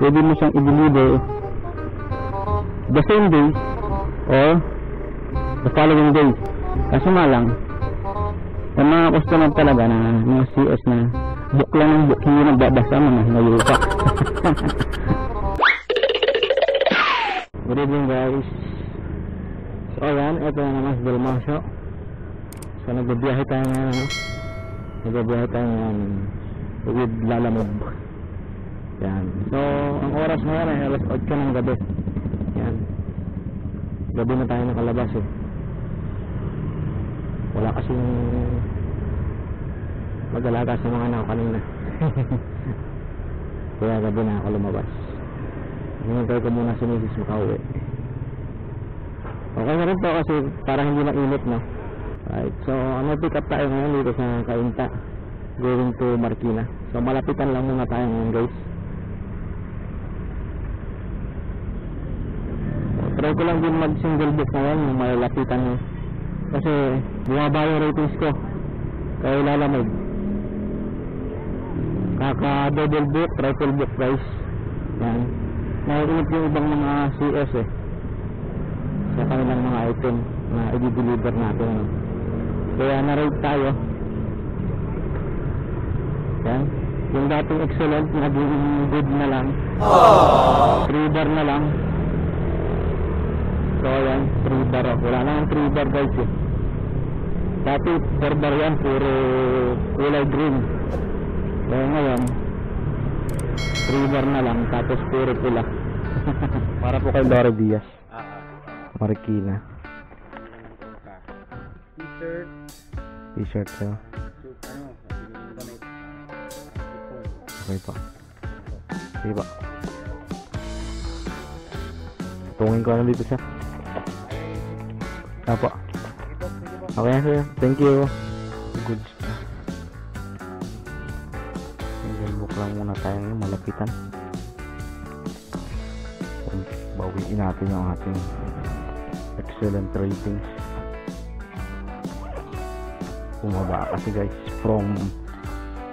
pwede mo siyang i-deliver the same day or the following day. Kaso nga lang, yung mga customer talaga na mga CS na book lang ng book, hindi nagbabasa, mga hinayupa. Good evening guys. So ayan, ito na naman si Delmasio. So nagbabiyahe tayo ngayon, with Lalamove. Yan. So ang oras ngayon ay alas 8 ng gabi. Yan. Gabi na tayo nakalabas eh. Wala kasing mag-alaga sa mga anak kanina. Kaya gabi na ako lumabas. Hinintay ko muna si Mrs. makauwi. Okay na rin po kasi para hindi na init, no? Right, so pick up tayo ngayon dito sa Cainta, going to Marikina. So malapitan lang muna tayo ngayon guys. So, try ko lang din mag single book ngayon, yung malalapitan nyo. Kasi bumaba yung ratings ko kaya Lalamove. Kaka double book, triple book price. Yan. Naiinip yung ibang mga CS eh sa kanilang mga item na i-deliver natin, no? Kaya na-rate tayo. Yan. Yung dating excellent naging good na lang. 3 bar na lang. So yan, 3 bar. Wala na yung 3 bar guys eh. Dati 4 bar yan, puro kulay green. Kaya ngayon 3 bar na lang, tapos puro pula. Para po kay Lore Diaz, Marikina. T-shirt siya. Okay pa. Sige pa. Tungin ko na dito siya. Apa? Okay sir, thank you. Good stuff. Book lang muna tayo ngayon, malapitan. Bawiin natin yung ating excellent ratings. Bumaba kasi guys, from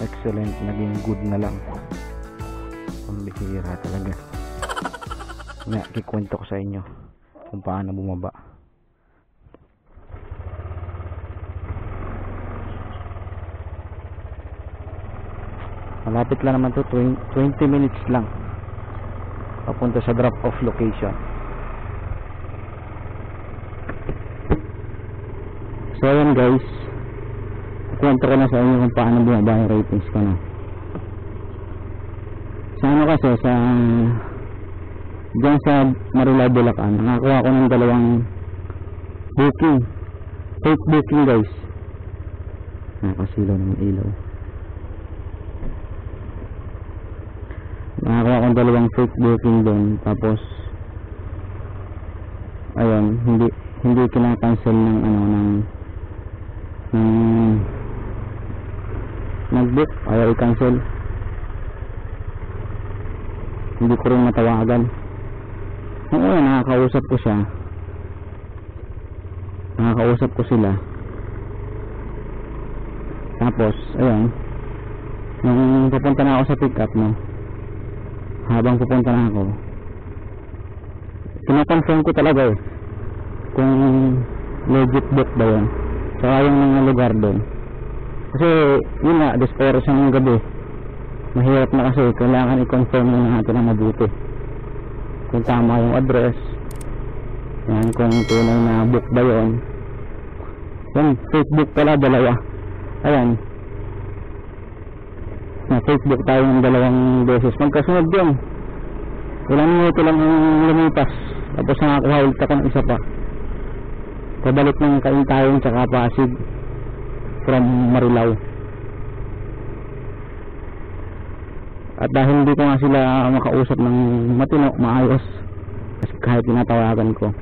excellent naging good na lang. Pambihira talaga. Nga, kikwento ko sa inyo kung paano bumaba. Malapit lang naman to, 20 minutes lang papunta sa drop off location. So ayan guys, kwento ko na sa inyo kung paano bumaba yung ratings ko na. Sa ano kasi, sa dyan sa Marilao, Bulacan, nakakuha ko ng 2 booking, fake booking guys. Nakasilaw ng ilaw. Nakakuha ko ng 2 fake booking doon, tapos ayun, hindi kinakancel ng nag-book, ayaw i-cancel. Hindi ko rin matawagan. Ngayon nakakausap ko sila, tapos ayun, nung pupunta na ako sa pick up, no, habang pupunta na ako, kinakonfirm ko talaga eh kung legit book ba yun, saka yung mga lugar doon. Kasi yun nga, disporo siya ng gabi, mahirap na kasi kailangan i-confirm na natin na mabuti kung tama yung address yan, kung tunay na book ba yun. Yan, Facebook pala, 2. Ayan, na Facebook tayo ng 2 beses, magkasunod yun. Ilang minuto lang yung lumipas, tapos nakakuha ulit ako ng isa pa, pabalik ng Cainta tsaka Pasig from Marilao. At dahil hindi ko nga sila makausap ng matino, maayos, kasi kahit tinatawagan ko,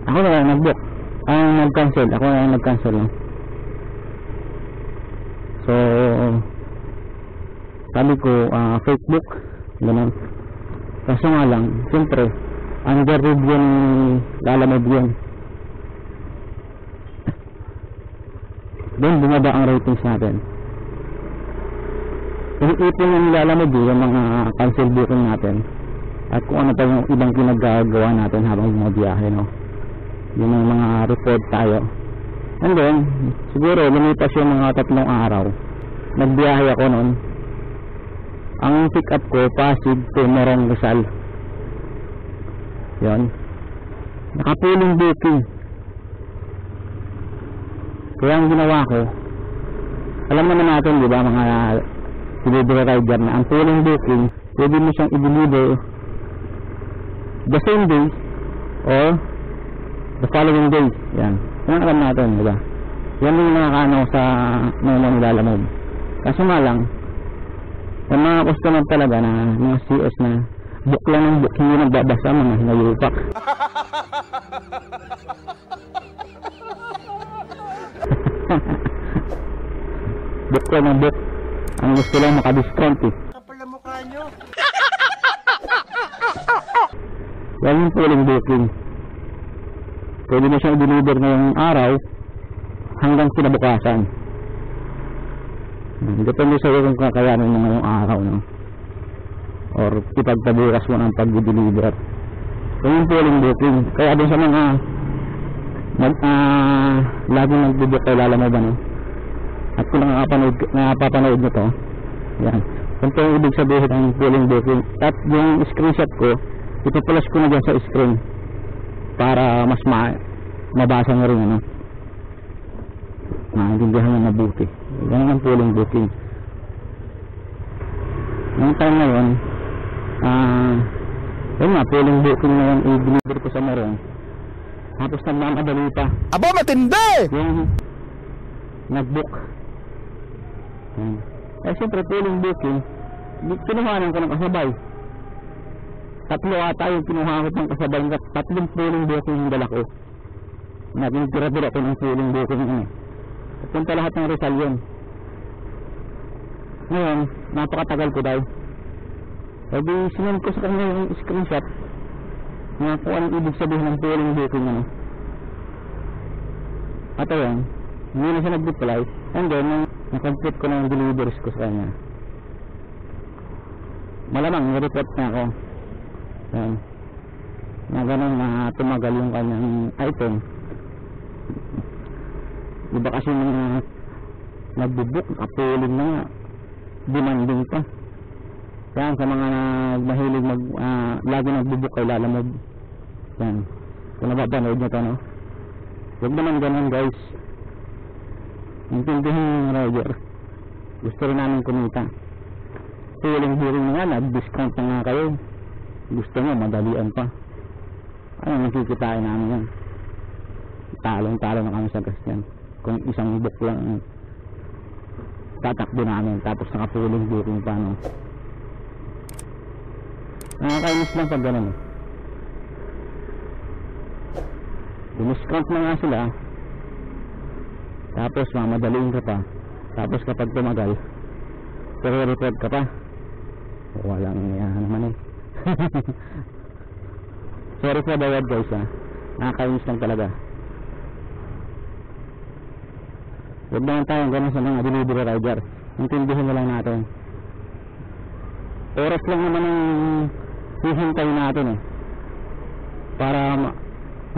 ako na lang nag-book, nag-cancel, ako na lang nag-cancel lang. So sabi ko, fake book, gano'n. Kaso nga lang, siyempre under review ng Lalamove yun. Doon bumaba ang ratings natin. Iipon yung nilalamog yung mga cancel booking natin at kung ano pa yung ibang pinagagawa natin habang bumabiyahe, no? Yun ang mga report tayo. And then siguro lumipas yung mga 3 araw, nagbiyahe ako noon. Ang pick up ko Pasig to Morong Rizal. Yun, nakapuling booking. Kaya ang ginawa ko, alam naman natin, di ba, mga delivery rider, na ang pulling booking pwede mo siyang i-deliver the same day or the following day. Yan, yan alam natin, di ba? Yan yung nakakaano sa mga nilalamog. Kaso nga lang, yung mga customer talaga na mga CS na book lang ng book, hindi nagbabasa, mga hinayupak. Book lang ng book, ang gusto lang makadiscount eh. Kapal ang mukha nyo. Yan yung pulling booking. Pwede na siyang i-deliver ngayong araw hanggang kinabukasan. Depende sa iyo kung kakayanin mo ngayong araw, no? Or ipagpabukas mo ng pag-deliver. Yan yung pulling booking. Kaya din sa mga laging nagbubook kay Lalamove, no? At kung nakapapanood nyo to, yan, kung ito yung ibig sabihin ng pulling booking, at yung screenshot ko ipapulas ko na dyan sa screen para mas mabasa nyo rin, ano, maintindihan nyo mabuti. Yan ang pulling booking. Yung time na yun, yun nga, pulling booking na yun, i-deliver ko sa Morong. Tapos nagmamadali pa. Aba, matindi! Yung nag-book. Eh siyempre pulling booking, kinuhanan ko ng kasabay. 3 ata yung kinuha ko ng kasabay. 3 pulling booking yung dala ko. Naging tira-tira ko ng pulling booking yun eh. Punta lahat ng Rizal yun. Ngayon, napakatagal ko daw. Sabi, sinend ko sa kanya yung screenshot na kung anong ibig sabihin ng pulling booking, ano. At ayun, hindi na siya nag-reply. And then, na-complete ko na yung deliveries ko sa kanya. Malamang, nireport na ako. Ayan. Na gano'n na tumagal yung kanyang item. Iba kasi mga nagbubook, nakapuling na nga. Demanding pa. Yan, sa mga mahilig lagi nagbubook kay Lalamove. Yan. Kung napapanood nyo to, no? Huwag naman ganun, guys. Intindihin yung rider. Gusto rin namin kumita. Huling-huling nga, nag-discount na nga kayo. Gusto nyo, madalian pa. Ano nakikitain namin yan? Talong-talo na kami sa gas yan. Kung isang book lang tatakbo namin, tapos nakapuling booking pa, no? Nakakainis lang pag ganun eh. Discount na nga sila, tapos mamadaliin ka pa, tapos kapag tumagal report ka pa. Walang yan naman eh. Sorry for the word, guys, ha. Nakakainis lang talaga. Huwag naman tayong ganun sa mga delivery rider. Intindihin na lang natin, oras lang naman ang hihintay natin eh, para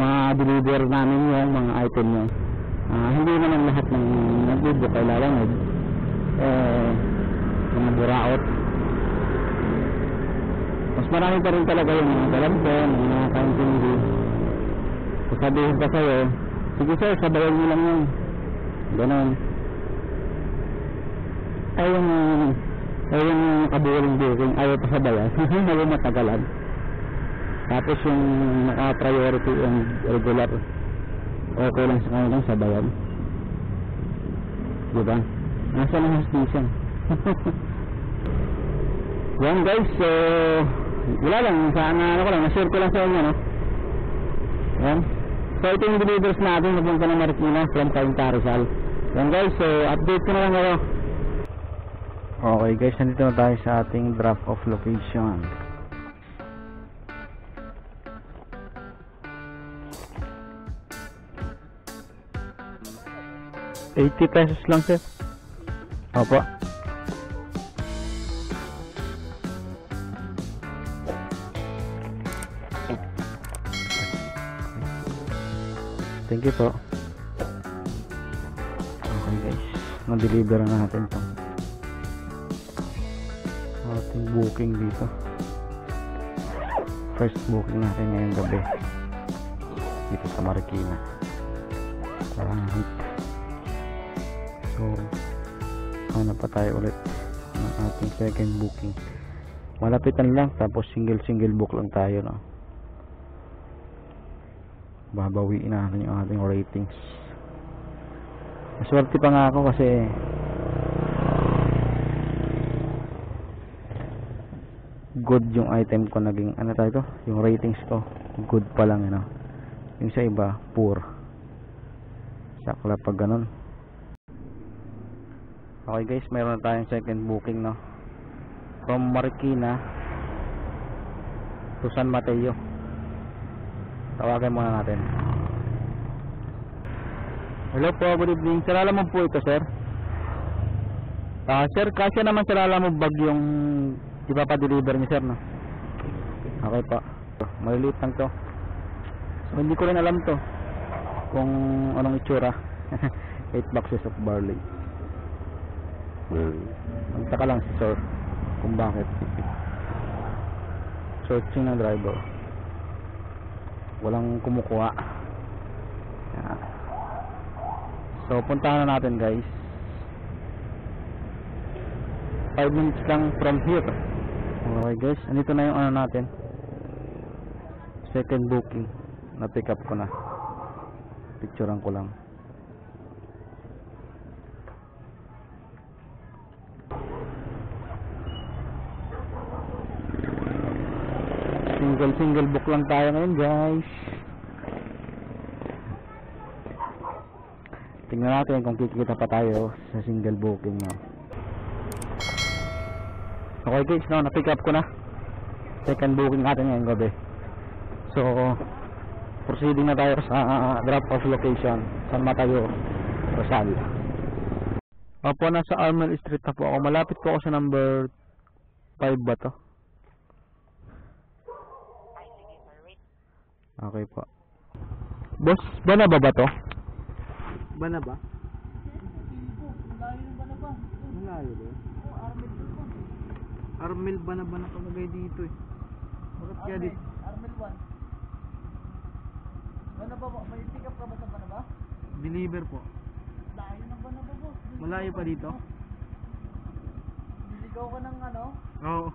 ma-deliver namin yung mga item nyo. Hindi naman lahat ng nag-book kay Lalamove mga buraot. Mas marami pa rin talaga yung mga galambon, mga nakakaintindi. Sasabihin pa sa'yo, sige sir, sabayan nyo lang yun, ganon. Ay yung nakabuling booking, ayaw pa sabayan. Ayaw matagalan. Tapos yung naka-priority and regular, okay lang sa kanilang sabayan. Diba? Nasa ng hostation. Yan, guys, so wala lang, sana ano ko lang, na-share ko lang sa inyo, no? Yan. So ito yung delivers natin, napunta ng Marikina from Cainta, Rizal. Yan, guys, so update ko na lang kayo. Okay, guys, nandito na tayo sa ating drop off location. ₱80 lang, sir. Opo. Thank you po. Okay guys, na-deliver na natin to ating booking dito. First booking natin ngayong gabi dito sa Marikina. Alright. So, ano pa tayo ulit ng ating second booking. Malapitan lang, tapos single book lang tayo, no. Babawiin natin yung ating ratings. Maswerte pa nga ako kasi good yung item ko, naging ano tayo to, yung ratings ko good pa lang, you know. Yung sa iba poor. Sakla pag ganun. Okay guys, mayroon na tayong second booking, no, from Marikina to San Mateo. Tawagan muna natin. Hello po, good evening. Sir, alam mo po ito, sir? Sir, kasi naman sir, alam mo bag yung ipapadeliver niyo, sir, no? Okay po. Maliliit lang to. So, hindi ko rin alam to kung anong itsura. 8 boxes of barley. Magtaka lang si sir kung bakit. Searching ng driver. Walang kumukuha. Yan. So, puntahan na natin guys. 5 minutes lang from here. Okay guys, andito na yung ano natin, second booking. Na-pick up ko na. Picturean ko lang. Single book lang tayo ngayon guys. Tingnan natin kung kikita pa tayo sa single booking, no? Okay guys, no, na-pick up ko na. Second booking natin ngayong gabi. So, proceeding na tayo sa drop off location, San Mateo, Rizal. Opo, nasa Armel Street na po ako. Malapit po ako sa number 5 ba to? Okay po. Boss, Banaba ba to? Banaba? Malayo ba? Armel Banaba na kalagay dito eh. Bakit kaya dito? Armel 1. Banaba po, may pick up ka ba sa Banaba? Deliver po. Layo ng Banaba po. Malayo pa dito? Niligaw ka ng ano? Oo.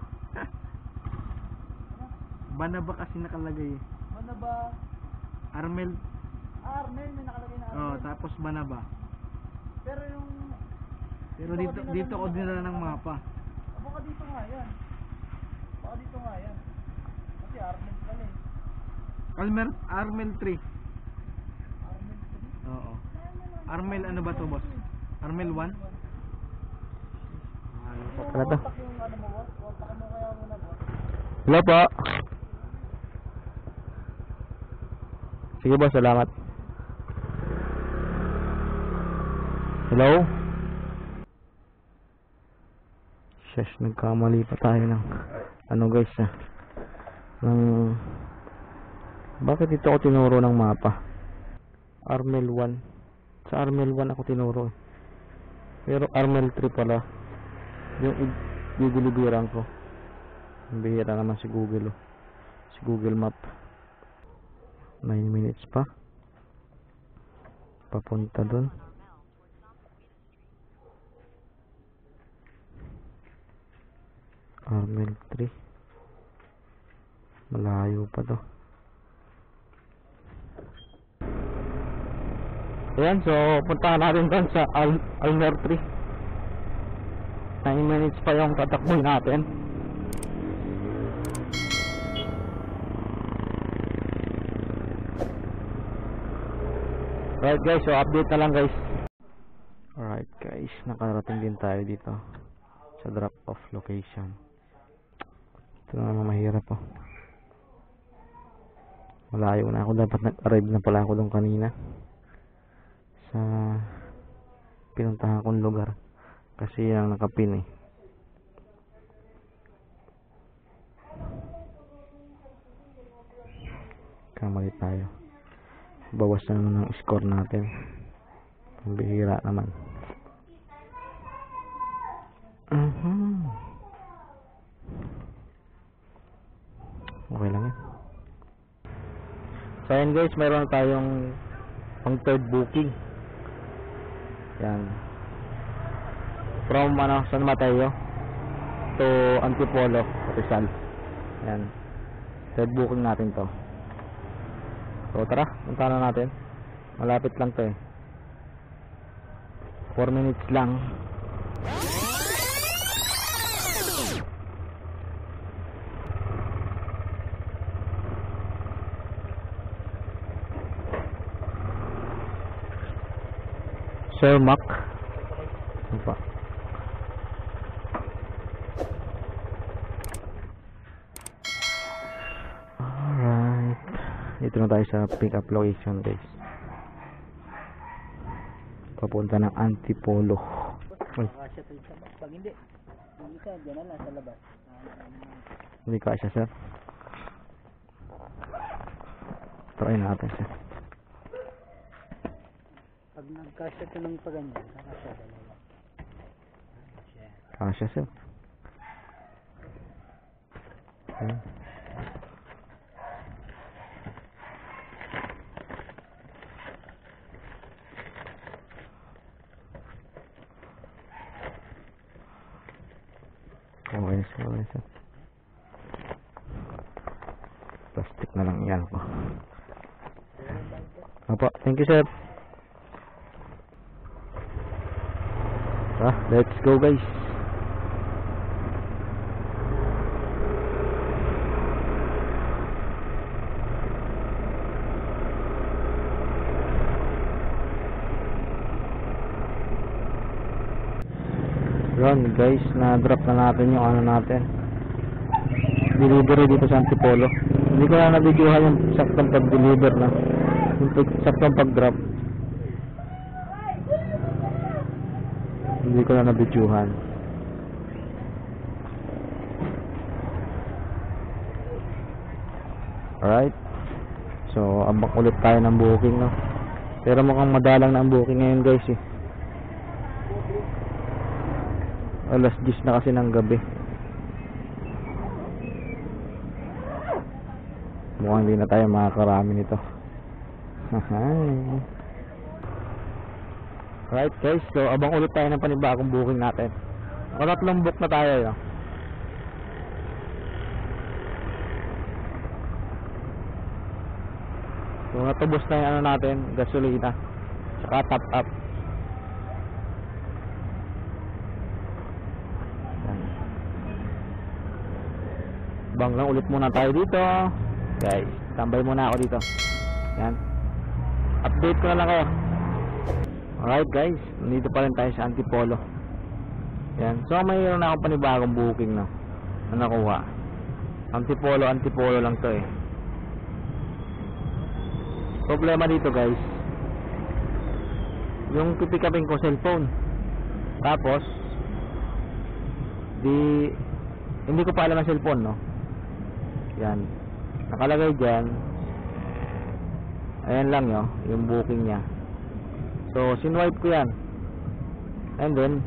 Banaba kasi nakalagay eh. Banaba. Armel. Armel, may nakalagay na Armel. Oo, tapos Banaba. Pero yung... Pero dito ko dinala ng mapa. Baka dito nga yan. Baka dito nga yan. Kasi Armel pala eh. Armel 3. Armel 3? Oo. Armel ano ba to, boss? Armel 1? Ano to? Watak yung ano mo, boss. Watakan mo kaya muna, boss. Hello po. Sige boss, salamat. Hello? Shush, nagkamali pa tayo ng ano guys bakit dito ako tinuro ng mapa? Armel 1. Sa Armel 1 ako tinuro eh. Pero Armel 3 pala yung i-deliveran ko. Bihira naman si Google oh. Si Google Map. 9 minutes pa papunta dun. Armel 3 malayo pa to. Ayan, so puntahan natin dun sa Almer 3. 9 minutes pa yung tatakboy natin. Alright guys, so update na lang guys. Alright guys, nakarating din tayo dito sa drop off location. Ito na naman mahirap po. Malayo na ako, dapat nag-arrive na pala ako doon kanina sa pinuntahan kong lugar kasi yan ang nakapin eh. Kamali tayo. bawas na naman ang score natin. Ang bihira naman. Okay lang yan. So ayan guys, meron tayong pang third booking. Yan. From San Mateo to Antipolo, Rizal. Yan. Third booking natin to. So tara, punta na natin. Malapit lang to eh. 4 minutes lang. Sir Mac. Ano pa? Alright. Dito na tayo sa pick up location guys. Papunta ng Antipolo. Uy. Pag hindi, yung isa, dyan na lang sa labas. Hindi kasya sir. Try natin sir. Pag nagkasya ito ng paganyan, nakasya dalawa. Kasya sir. Okay. Okay sir. Plastic na lang yan po. Opo, thank you sir. Let's go guys. Yun guys, na-drop na natin yung ano natin, delivery dito sa Antipolo. Hindi ko na na-videohan yung saktong pag-deliver na, yung saktong pag-drop. Hindi ko na na-videohan. Alright. So, abang ulit tayo ng booking, no? Pero mukhang madalang na ang booking ngayon guys eh. Alas 10 na kasi ng gabi. Mukhang hindi na tayo makakarami nito. Alright guys, so abang ulit tayo ng panibagong booking natin. Tatlong book na tayo yun. So natubos na yung ano natin, gasolina, saka top up. Bang lang ulit muna tayo dito guys, tambay muna ako dito. Yan, update ko na lang kayo. Alright guys, nandito pa rin tayo sa Antipolo. Yan, so mayroon na akong panibagong booking na nakuha. Antipolo lang to eh. Problema dito guys, yung pipikapin ko cellphone, tapos hindi ko pa alam ang cellphone, no? Yan, nakalagay dyan, ayan lang yo, yung booking nya. So sinwipe ko yan, and then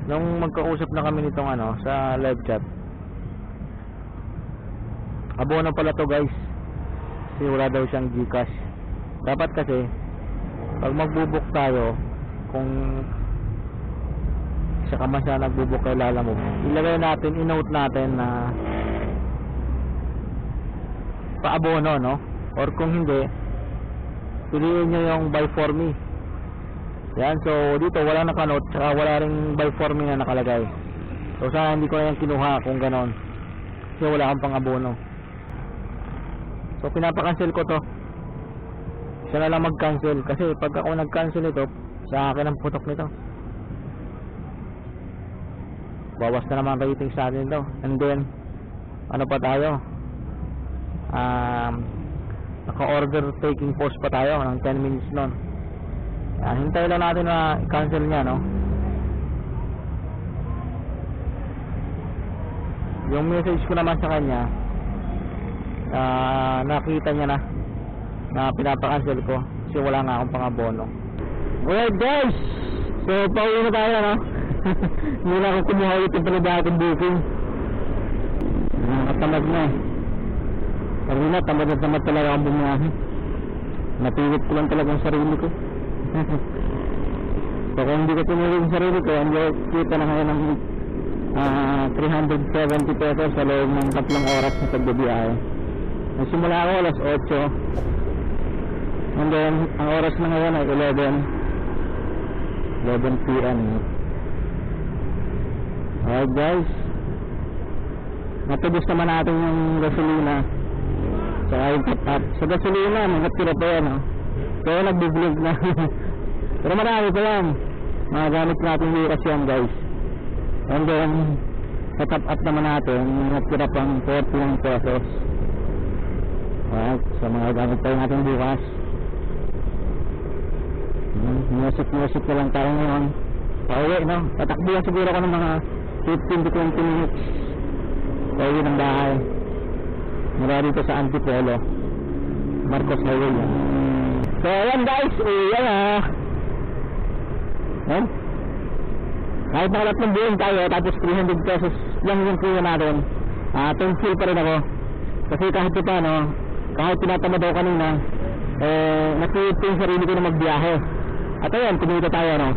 nung magkausap na kami nitong ano sa live chat, abono pala to guys, kasi wala daw siyang Gcash. Dapat kasi pag magbubook tayo, kung sa kama siya nagbubook kay Lalamove, ilagay natin, inote natin na paabono, no? Or kung hindi, piliin nyo yung buy for me. Yan, so dito wala nakanote, saka wala ring buy for me na nakalagay. So sana hindi ko na yung kinuha kung ganon, kasi wala kang pang abono. So pinapakancel ko to. Siya na lang mag-cancel, kasi pag ako nag-cancel ito, sa akin ang putok nito. Bawas na naman rating sa atin ito. And then ano pa tayo, naka-order taking pause pa tayo ng 10 minutes nun. Yan, hintay lang natin na i-cancel nya, no? Yung message ko naman sa kanya, nakita niya na pinapakancel ko. kasi wala nga akong pangabono. Alright guys, so pauwi na tayo, no? Hindi na akong kumuha ulit yung talaga akong booking. Nakatamad na eh. Kanina, tamad na tamad talaga akong bumiyahe. Napilit ko lang talaga ang sarili ko. So kung hindi ko pinulit yung sarili ko, ang kita na ngayon ng 370 pesos sa loob ng 3 oras na pagbabiyahe. Nagsimula ako alas 8, and then ang oras na ngayon ay 11 PM. Alright guys, natubos naman natin yung gasolina. So ayun, sa gasolina nagatira pa yan, kaya nagbiblog na. Pero marami pa yan, magagamit natin liras yan guys. And then sa top up naman natin natira pang 41 pesos. Alright, so mga gamit tayo natin bukas. Music na lang tayo ngayon. Pauwi, no? Tatakbuhan siguro ako ng mga 15 to 20 minutes. Pauwi ng bahay. Mula dito sa Antipolo, Marcos Highway yan. So ayan guys, ayan Ayan. Kahit nakalatlong buwan tayo, tapos 300 pesos lang yung kuya natin, thankful pa rin ako. Kasi kahit pa, no, kahit tinatamad ako kanina, nakita yung sarili ko na magbiyahe. At ayan, kumita tayo, no?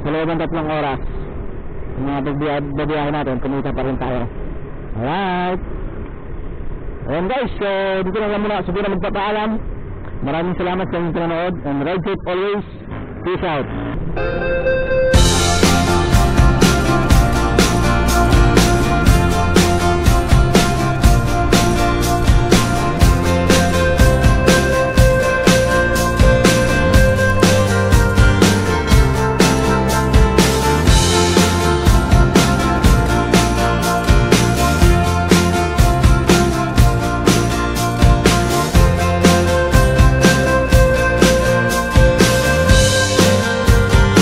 Sa loob ng 3 oras, yung mga pagbiyahe natin, kumita pa rin tayo. Alright. Ayan guys, so dito na lang muna, siguro magpapaalam. Maraming salamat sa inyong pinanood, and ride safe always. Peace out.